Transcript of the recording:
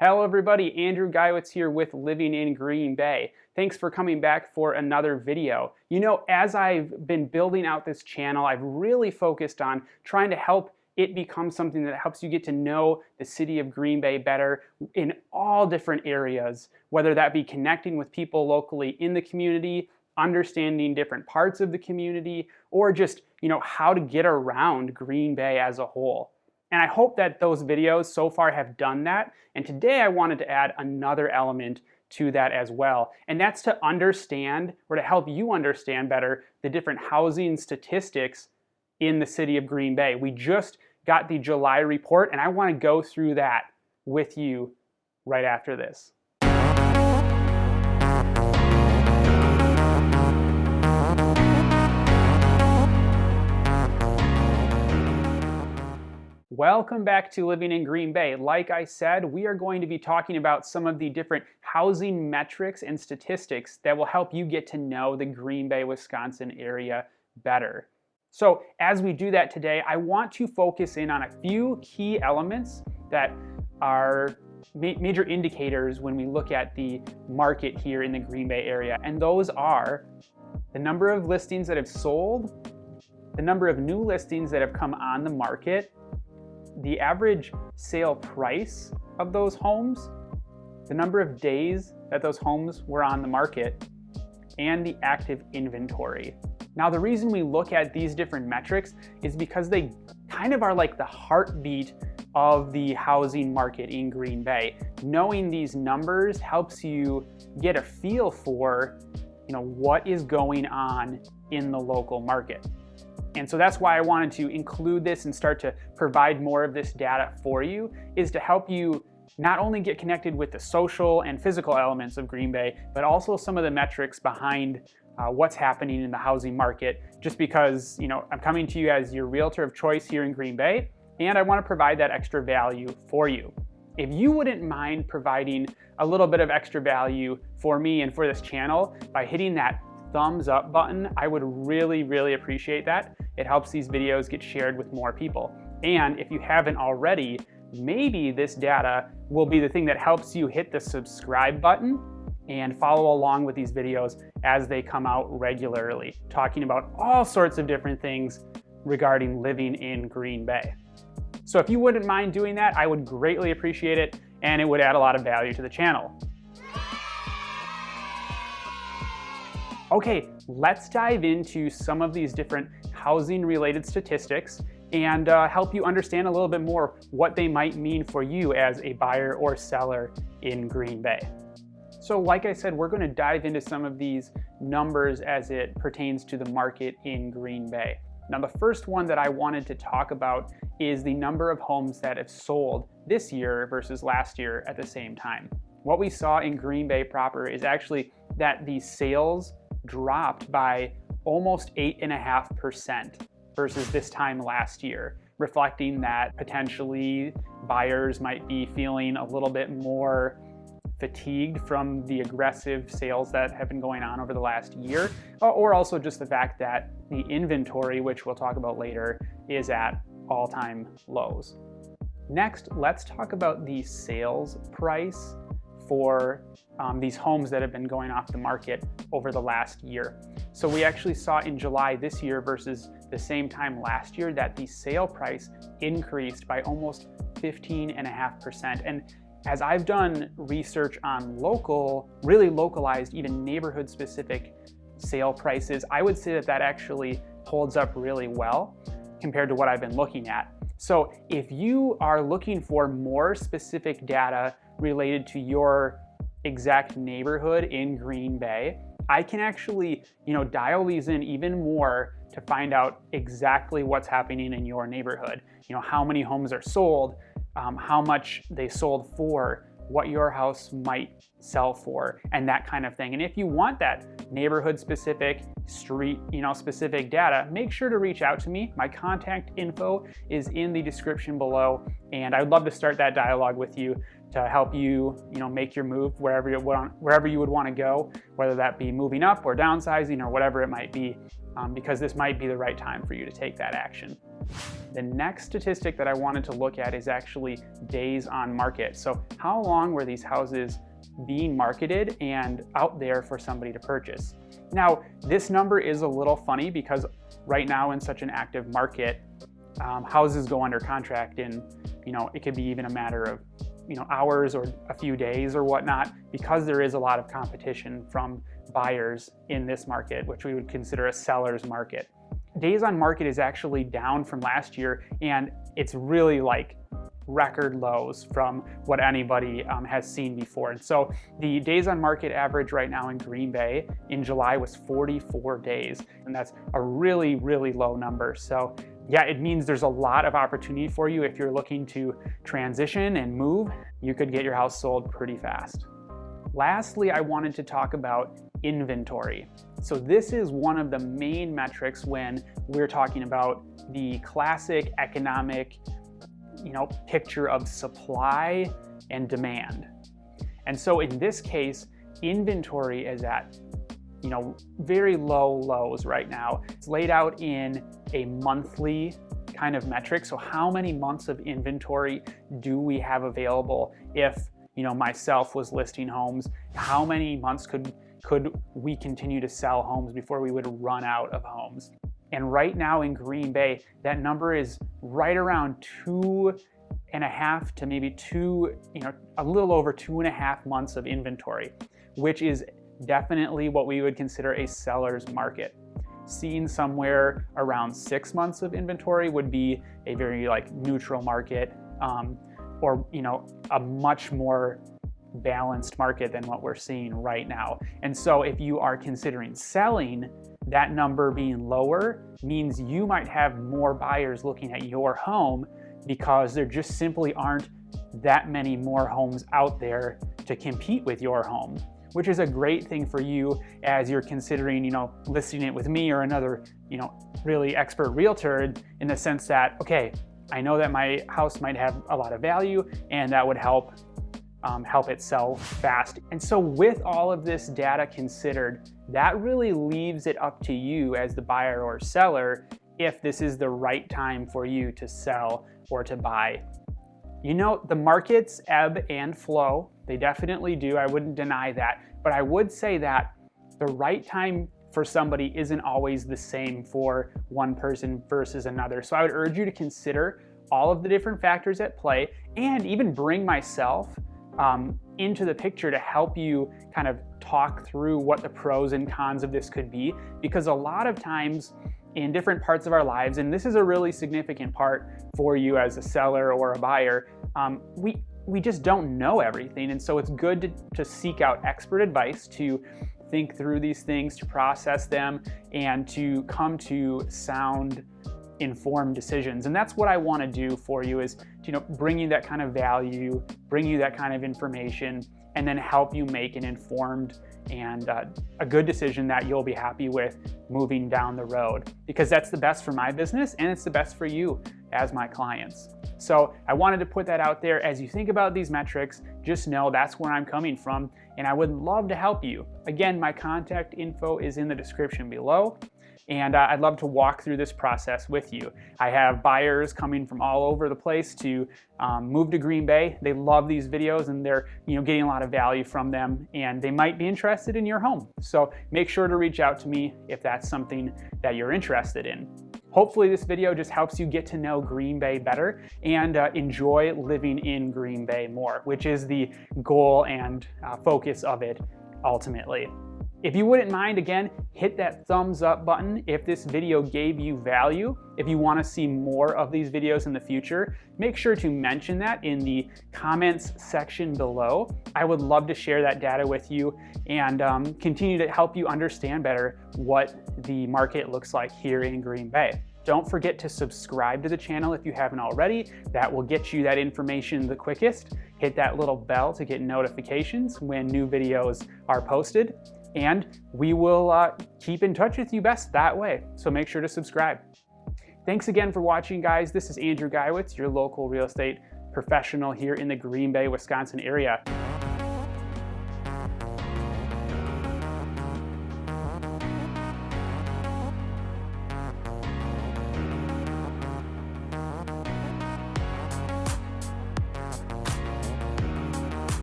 Hello everybody, Andrew Geiwitz here with Living in Green Bay. Thanks for coming back for another video. You know, as I've been building out this channel, I've really focused on trying to help it become something that helps you get to know the city of Green Bay better in all different areas, whether that be connecting with people locally in the community, understanding different parts of the community, or just, how to get around Green Bay as a whole. And I hope that those videos so far have done that. And today I wanted to add another element to that as well. And that's to understand, or to help you understand better, the different housing statistics in the city of Green Bay. We just got the July report, and I want to go through that with you right after this. Welcome back to Living in Green Bay. Like I said, we are going to be talking about some of the different housing metrics and statistics that will help you get to know the Green Bay, Wisconsin area better. So as we do that today, I want to focus in on a few key elements that are major indicators when we look at the market here in the Green Bay area. And those are the number of listings that have sold, the number of new listings that have come on the market, the average sale price of those homes, the number of days that those homes were on the market, and the active inventory. Now, the reason we look at these different metrics is because they kind of are like the heartbeat of the housing market in Green Bay. Knowing these numbers helps you get a feel for, what is going on in the local market. And so that's why I wanted to include this and start to provide more of this data for you, is to help you not only get connected with the social and physical elements of Green Bay, but also some of the metrics behind what's happening in the housing market, just because, I'm coming to you as your realtor of choice here in Green Bay, and I want to provide that extra value for you. If you wouldn't mind providing a little bit of extra value for me and for this channel by hitting that thumbs up button, I would really, really appreciate that. It helps these videos get shared with more people. And if you haven't already, maybe this data will be the thing that helps you hit the subscribe button and follow along with these videos as they come out regularly, talking about all sorts of different things regarding living in Green Bay. So if you wouldn't mind doing that, I would greatly appreciate it, and it would add a lot of value to the channel. Okay, let's dive into some of these different housing-related statistics and help you understand a little bit more what they might mean for you as a buyer or seller in Green Bay. So like I said, we're going to dive into some of these numbers as it pertains to the market in Green Bay. Now, the first one that I wanted to talk about is the number of homes that have sold this year versus last year at the same time. What we saw in Green Bay proper is actually that the sales dropped by almost 8.5% versus this time last year, reflecting that potentially buyers might be feeling a little bit more fatigued from the aggressive sales that have been going on over the last year, or also just the fact that the inventory, which we'll talk about later, is at all-time lows. Next, let's talk about the sales price for these homes that have been going off the market over the last year. So we actually saw in July this year versus the same time last year that the sale price increased by almost 15.5%. And as I've done research on really localized, even neighborhood specific sale prices, I would say that that actually holds up really well compared to what I've been looking at. So if you are looking for more specific data related to your exact neighborhood in Green Bay, I can actually, dial these in even more to find out exactly what's happening in your neighborhood. How many homes are sold, how much they sold for, what your house might sell for, and that kind of thing. And if you want that neighborhood specific, street, specific data, make sure to reach out to me. My contact info is in the description below, and I would love to start that dialogue with you to help you, make your move wherever you would want to go, whether that be moving up or downsizing or whatever it might be, because this might be the right time for you to take that action. The next statistic that I wanted to look at is actually days on market. So how long were these houses being marketed and out there for somebody to purchase? Now, this number is a little funny because right now in such an active market, houses go under contract in, it could be even a matter of, hours or a few days or whatnot, because there is a lot of competition from buyers in this market, which we would consider a seller's market. Days on market is actually down from last year, and it's really like record lows from what anybody has seen before. And so the days on market average right now in Green Bay in July was 44 days, and that's a really, really low number. So yeah, it means there's a lot of opportunity for you. If you're looking to transition and move, you could get your house sold pretty fast. Lastly, I wanted to talk about inventory. So this is one of the main metrics when we're talking about the classic economic, picture of supply and demand. And so in this case, inventory is at, very low lows right now. It's laid out in a monthly kind of metric. So how many months of inventory do we have available? If, myself was listing homes, how many months could we continue to sell homes before we would run out of homes? And right now in Green Bay, that number is right around 2.5 to maybe a little over 2.5 months of inventory, which is definitely what we would consider a seller's market. Seeing somewhere around 6 months of inventory would be a very neutral market, or a much more balanced market than what we're seeing right now. And so if you are considering selling, that number being lower means you might have more buyers looking at your home because there just simply aren't that many more homes out there to compete with your home, which is a great thing for you as you're considering, listing it with me or another, really expert realtor, in the sense that, okay, I know that my house might have a lot of value and that would help it sell fast. And so with all of this data considered, that really leaves it up to you as the buyer or seller if this is the right time for you to sell or to buy. The markets ebb and flow. They definitely do. I wouldn't deny that. But I would say that the right time for somebody isn't always the same for one person versus another. So I would urge you to consider all of the different factors at play and even bring myself into the picture to help you kind of talk through what the pros and cons of this could be. Because a lot of times in different parts of our lives, and this is a really significant part for you as a seller or a buyer, we just don't know everything. And so it's good to seek out expert advice, to think through these things, to process them, and to come to sound, informed decisions. And that's what I want to do for you, is to bring you that kind of value, bring you that kind of information, and then help you make an informed and a good decision that you'll be happy with moving down the road, because that's the best for my business and it's the best for you as my clients. So I wanted to put that out there. As you think about these metrics, just know that's where I'm coming from, and I would love to help you. Again, my contact info is in the description below, and I'd love to walk through this process with you. I have buyers coming from all over the place to move to Green Bay. They love these videos and they're getting a lot of value from them, and they might be interested in your home. So make sure to reach out to me if that's something that you're interested in. Hopefully this video just helps you get to know Green Bay better and enjoy living in Green Bay more, which is the goal and focus of it ultimately. If you wouldn't mind, again, hit that thumbs up button if this video gave you value. If you want to see more of these videos in the future, make sure to mention that in the comments section below. I would love to share that data with you and continue to help you understand better what the market looks like here in Green Bay. Don't forget to subscribe to the channel if you haven't already. That will get you that information the quickest. Hit that little bell to get notifications when new videos are posted. And we will keep in touch with you best that way. So make sure to subscribe. Thanks again for watching, guys. This is Andrew Geiwitz, your local real estate professional here in the Green Bay, Wisconsin area.